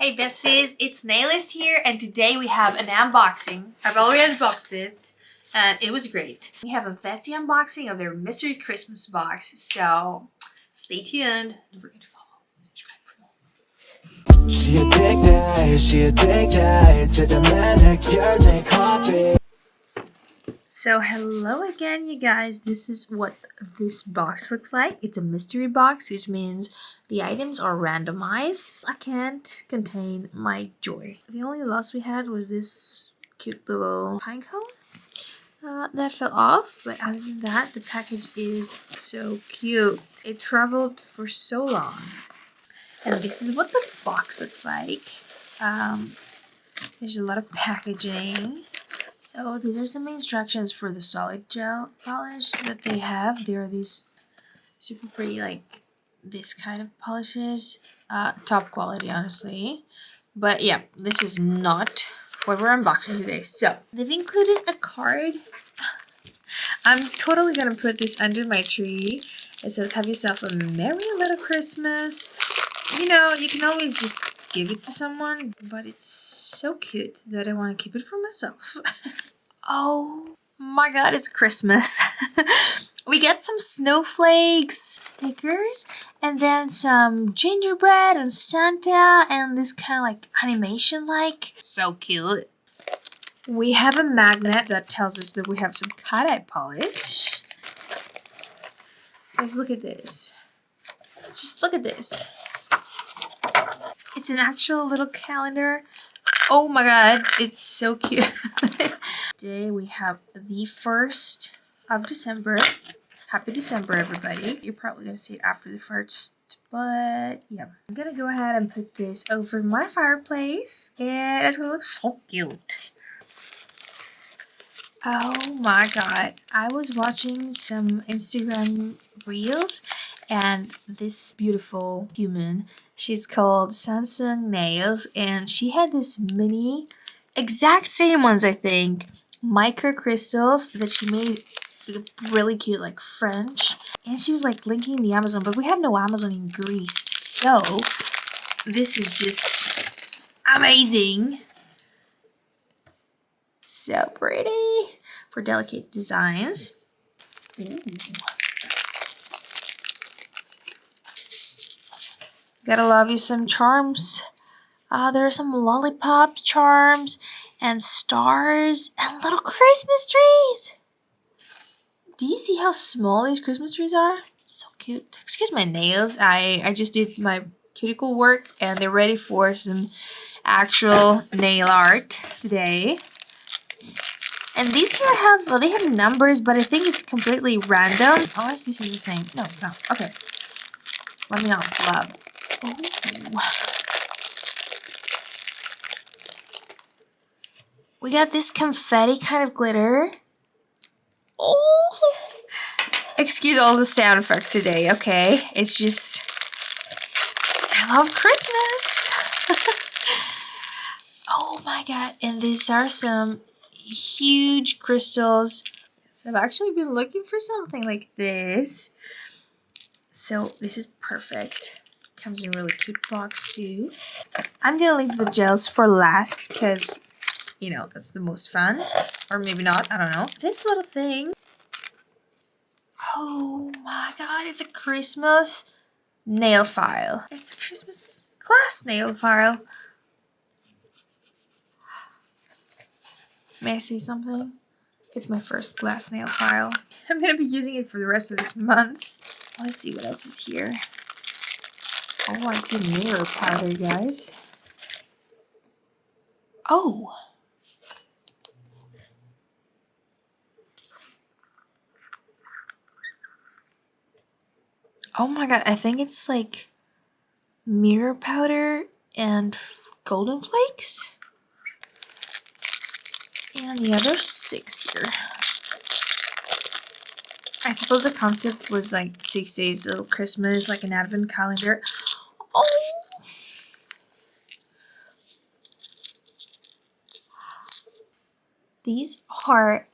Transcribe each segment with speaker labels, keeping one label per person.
Speaker 1: Hey besties, it's Nailist here, and today we have an unboxing. I've already unboxed it and it was great. We have a Vettsy unboxing of their mystery Christmas box, so stay tuned. Don't forget to follow, subscribe for more.
Speaker 2: She addicted to the manicures and coffee.
Speaker 1: So hello again, you guys. This is what this box looks like. It's a mystery box, which means the items are randomized. I can't contain my joy. The only loss we had was this cute little pine cone that fell off, but other than that, the package is so cute. It traveled for so long. And this is what the box looks like. There's a lot of packaging. So these are some instructions for the solid gel polish that they have. There are these super pretty, like this kind of polishes. Top quality, honestly. But yeah, this is not what we're unboxing today. So they've included a card. I'm totally gonna put this under my tree. It says, "Have yourself a merry little Christmas." You know, you can always just give it to someone, but it's so cute that I want to keep it for myself. Oh my god, it's Christmas. We get some snowflakes, stickers, and then some gingerbread and Santa and this kind of like animation like. So cute. We have a magnet that tells us that we have some cut-eye polish. Let's look at this. Just look at this. It's an actual little calendar. Oh my god, it's so cute. Today we have the 1st of December. Happy December, everybody. You're probably going to see it after the 1st, but yeah. I'm going to go ahead and put this over my fireplace, and it's going to look so cute. Oh my god. I was watching some Instagram reels, and this beautiful human, she's called Samsung Nails, and she had this mini, exact same ones I think, micro crystals that she made really cute, like French, and she was like linking the Amazon, but we have no Amazon in Greece, so this is just amazing. So pretty for delicate designs. Ooh. Gotta love you some charms. There are some lollipop charms and stars and little Christmas trees. Do you see how small these Christmas trees are? So cute. Excuse my nails. I just did my cuticle work and they're ready for some actual nail art today. And these here have, well, they have numbers, but I think it's completely random. Unless this is the same. No, it's not. Okay. Let me not flub. Ooh. We got this confetti kind of glitter. Oh! Excuse all the sound effects today, okay? It's just, I love Christmas. Oh my god. And these are some huge crystals. So I've actually been looking for something like this. So this is perfect. Comes in a really cute box too. I'm gonna leave the gels for last because, you know, that's the most fun. Or maybe not, I don't know. This little thing. Oh my god, it's a Christmas nail file. It's a Christmas glass nail file. May I say something? It's my first glass nail file. I'm gonna be using it for the rest of this month. Let's see what else is here. Oh, I see mirror powder, guys. Oh! Oh my god, I think it's like mirror powder and golden flakes. And the other 6 here. I suppose the concept was like 6 days of Christmas, like an advent calendar. Oh! These are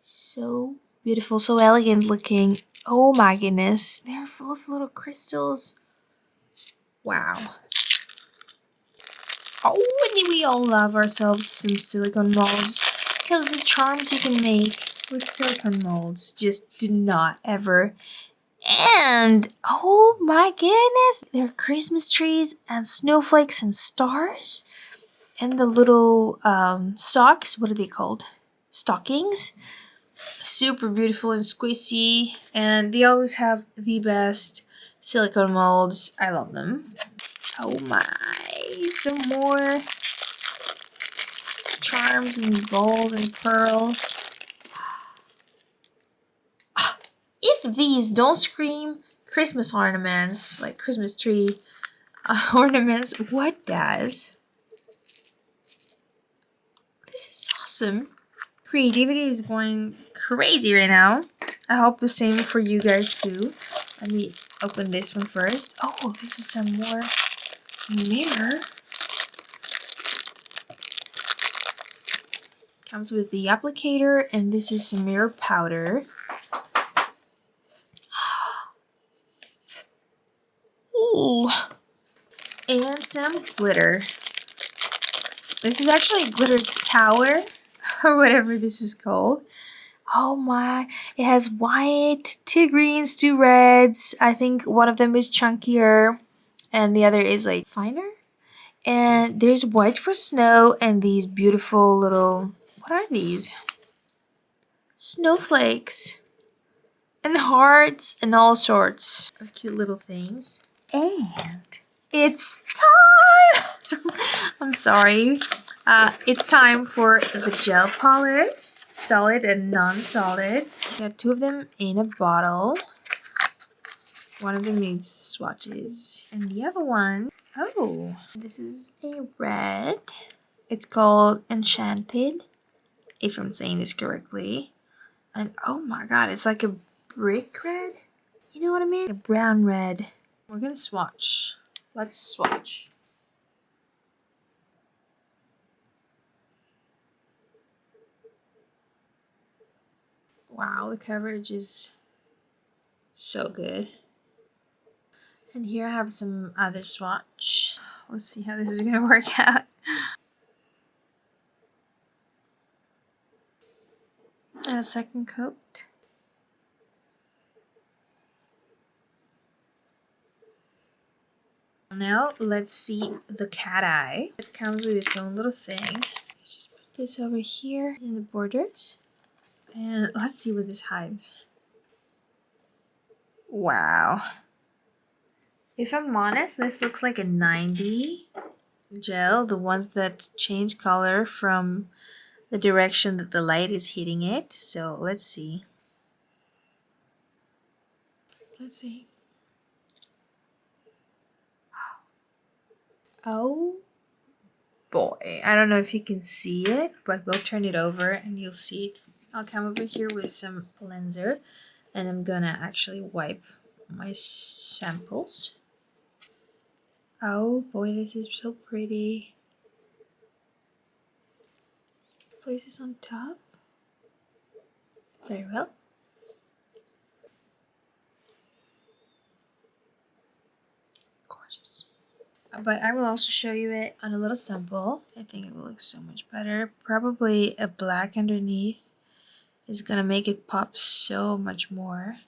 Speaker 1: so beautiful, so elegant looking. Oh my goodness. They're full of little crystals. Wow. Oh, and we all love ourselves some silicone molds, because the charms you can make with silicone molds just do not ever end. Oh my goodness, there are Christmas trees and snowflakes and stars and the little socks. What are they called? Stockings. Super beautiful and squishy, and they always have the best silicone molds. I love them. Oh my, some more charms and balls and pearls. If these don't scream Christmas ornaments, like Christmas tree ornaments, what does? This is awesome. Creativity is going crazy right now. I hope the same for you guys too. Let me open this one first. Oh, this is some more mirror. Comes with the applicator, and this is some mirror powder. Ooh. And some glitter. This is actually a glitter tower, or whatever this is called. Oh my, it has white, 2 greens, 2 reds. I think one of them is chunkier and the other is like finer. And there's white for snow and these beautiful little, what are these? Snowflakes and hearts and all sorts of cute little things. And it's time! I'm sorry. It's time for the gel polish, solid and non-solid. Got 2 of them in a bottle. One of them needs swatches, and the other one, oh, this is a red. It's called Enchanted, if I'm saying this correctly. And oh my god, it's like a brick red. You know what I mean? A brown red. We're gonna swatch. Let's swatch. Wow, the coverage is so good. And here I have some other swatch. Let's see how this is gonna work out. And a second coat. Now let's see the cat eye. It comes with its own little thing. Just put this over here in the borders. And let's see what this hides. Wow. If I'm honest, this looks like a 90 gel, the ones that change color from the direction that the light is hitting it. So let's see. Let's see. Oh boy. I don't know if you can see it, but we'll turn it over and you'll see it. I'll come over here with some cleanser and I'm gonna actually wipe my samples. Oh boy, this is so pretty. Place this on top. Very well. Gorgeous. But I will also show you it on a little sample. I think it will look so much better. Probably a black underneath is gonna make it pop so much more.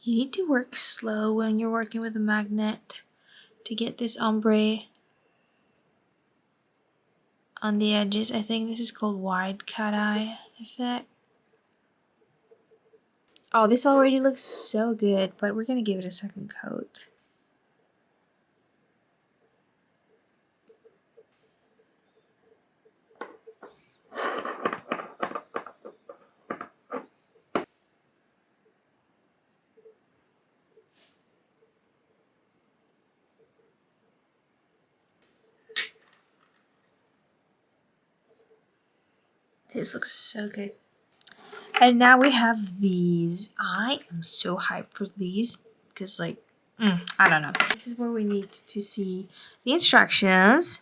Speaker 1: You need to work slow when you're working with a magnet to get this ombre on the edges. I think this is called wide cat eye effect. Oh, this already looks so good, but we're gonna give it a second coat. This looks so good. And now we have these. I am so hyped for these because like, I don't know. This is where we need to see the instructions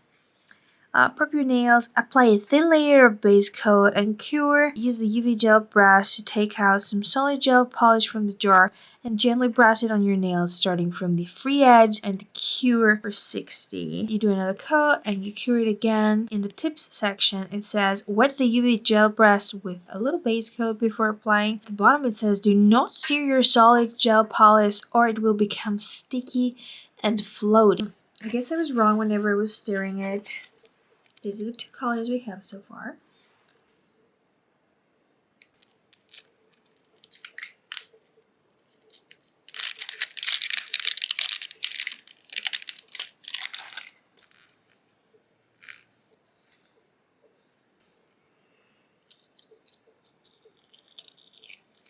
Speaker 1: Prep your nails, apply a thin layer of base coat and cure. Use the UV gel brush to take out some solid gel polish from the jar and gently brush it on your nails starting from the free edge and cure for 60. You do another coat and you cure it again. In the tips section it says wet the UV gel brush with a little base coat before applying. At the bottom it says do not stir your solid gel polish or it will become sticky and floating. I guess I was wrong whenever I was stirring it. These are the two colors we have so far.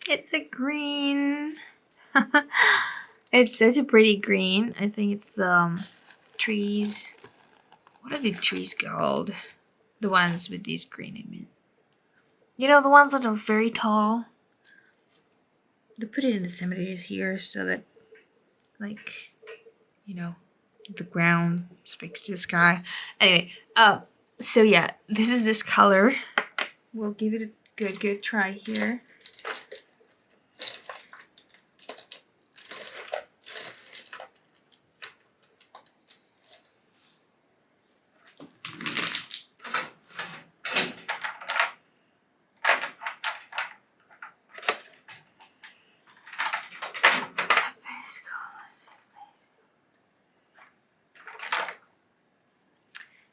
Speaker 1: It's a green. It's such a pretty green. I think it's the trees. What are the trees called? The ones with this green, I mean. You know, the ones that are very tall. They put it in the cemeteries here so that, like, you know, the ground speaks to the sky. Anyway, so yeah, this is this color. We'll give it a good try here.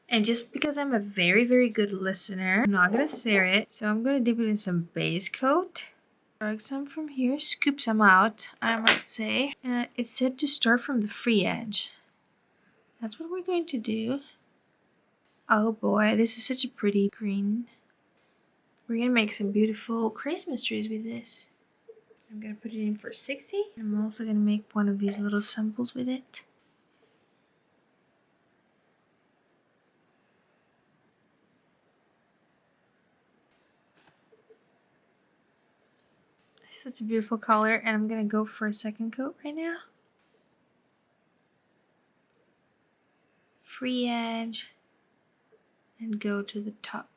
Speaker 1: And just because I'm a very good listener, I'm not gonna stir it. So I'm gonna dip it in some base coat. Drag some from here, scoop some out, I might say. It's said to start from the free edge. That's what we're going to do. Oh boy, this is such a pretty green. We're gonna make some beautiful Christmas trees with this. I'm gonna put it in for 60. I'm also gonna make one of these little samples with it. Such a beautiful color, and I'm gonna go for a second coat right now. Free edge and go to the top.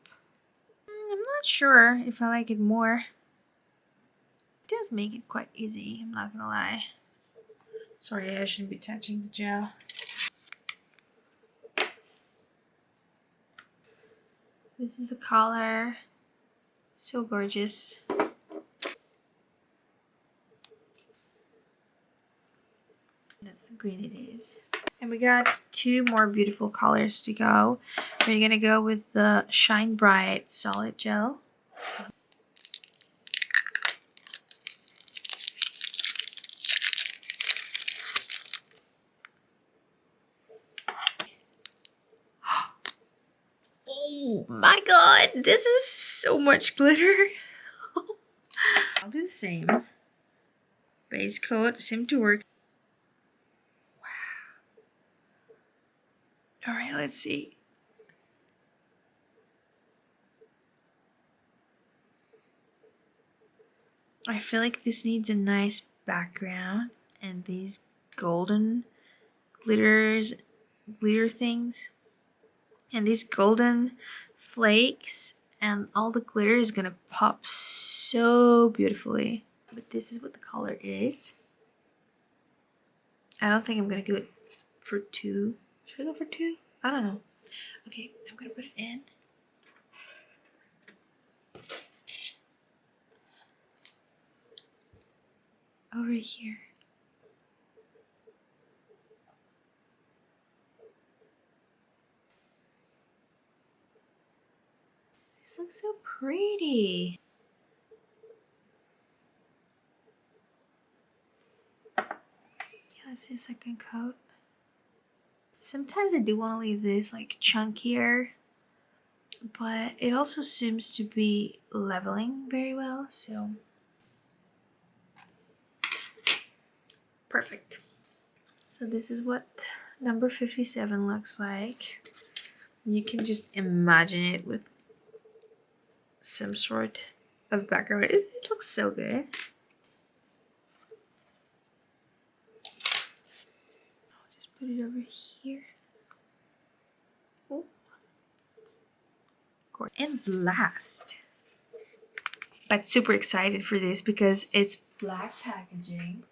Speaker 1: I'm not sure if I like it more. It does make it quite easy, I'm not gonna lie. Sorry, I shouldn't be touching the gel. This is the color. So gorgeous. That's the green it is. And we got two more beautiful colors to go. We're gonna go with the Shine Bright Solid Gel. Oh my god, this is so much glitter. I'll do the same. Base coat, seemed to work. Wow. Alright, let's see. I feel like this needs a nice background and these golden glitter things and these golden flakes and all the glitter is gonna pop so beautifully. But this is what the color is. I don't think I'm gonna go for 2. Should I go for 2? I don't know. Okay, I'm gonna put it in. Over here. This looks so pretty. Yeah, let's see a second coat. Sometimes I do want to leave this like chunkier, but it also seems to be leveling very well, so perfect. So this is what number 57 looks like. You can just imagine it with some sort of background. It looks so good. I'll just put it over here. Oh. course. And last, but super excited for this because it's black packaging.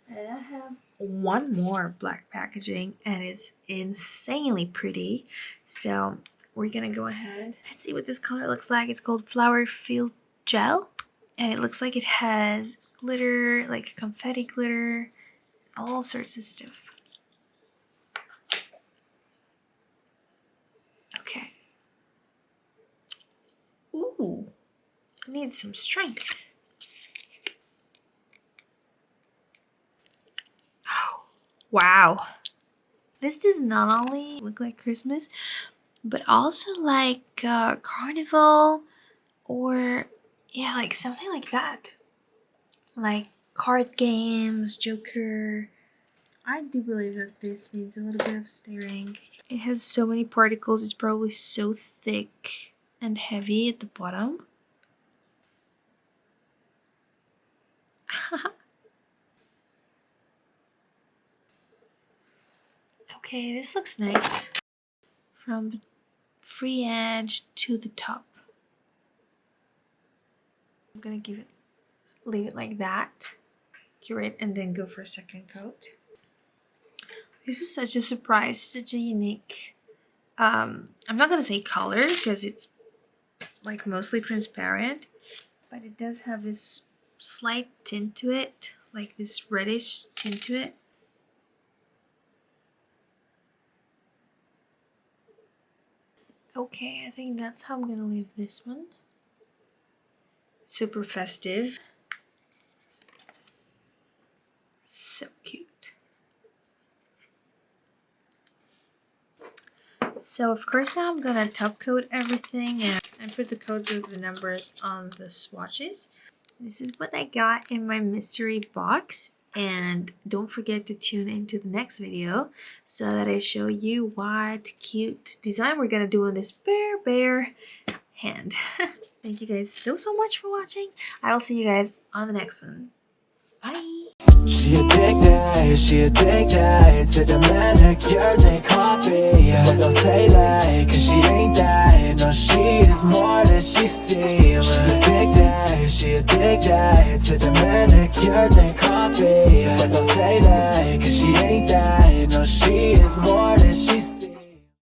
Speaker 1: And I have one more black packaging and it's insanely pretty. So we're gonna go ahead. Let's see what this color looks like. It's called Flower Field Gel. And it looks like it has glitter, like confetti glitter, all sorts of stuff. Okay. Ooh, needs some strength. Oh, wow. This does not only look like Christmas, but also like carnival or yeah, like something like that. Like card games, Joker. I do believe that this needs a little bit of stirring. It has so many particles, it's probably so thick and heavy at the bottom. Okay, this looks nice. From the free edge to the top. I'm gonna leave it like that. Cure it and then go for a second coat. This was such a surprise, such a unique, I'm not gonna say color because it's like mostly transparent, but it does have this slight tint to it, like this reddish tint to it. Okay, I think that's how I'm gonna leave this one. Super festive. So cute. So of course now I'm gonna top coat everything and put the codes of the numbers on the swatches. This is what I got in my mystery box, and don't forget to tune into the next video so that I show you what cute design we're gonna do on this bear hand. Thank you guys so much for watching. I will see you guys on the next one. Bye!
Speaker 2: She addicted to the manicures and coffee. But don't say that, cause she ain't that. No, she is more than she seems. She addicted to the manicures and coffee. But don't say that, cause she ain't that. No, she is more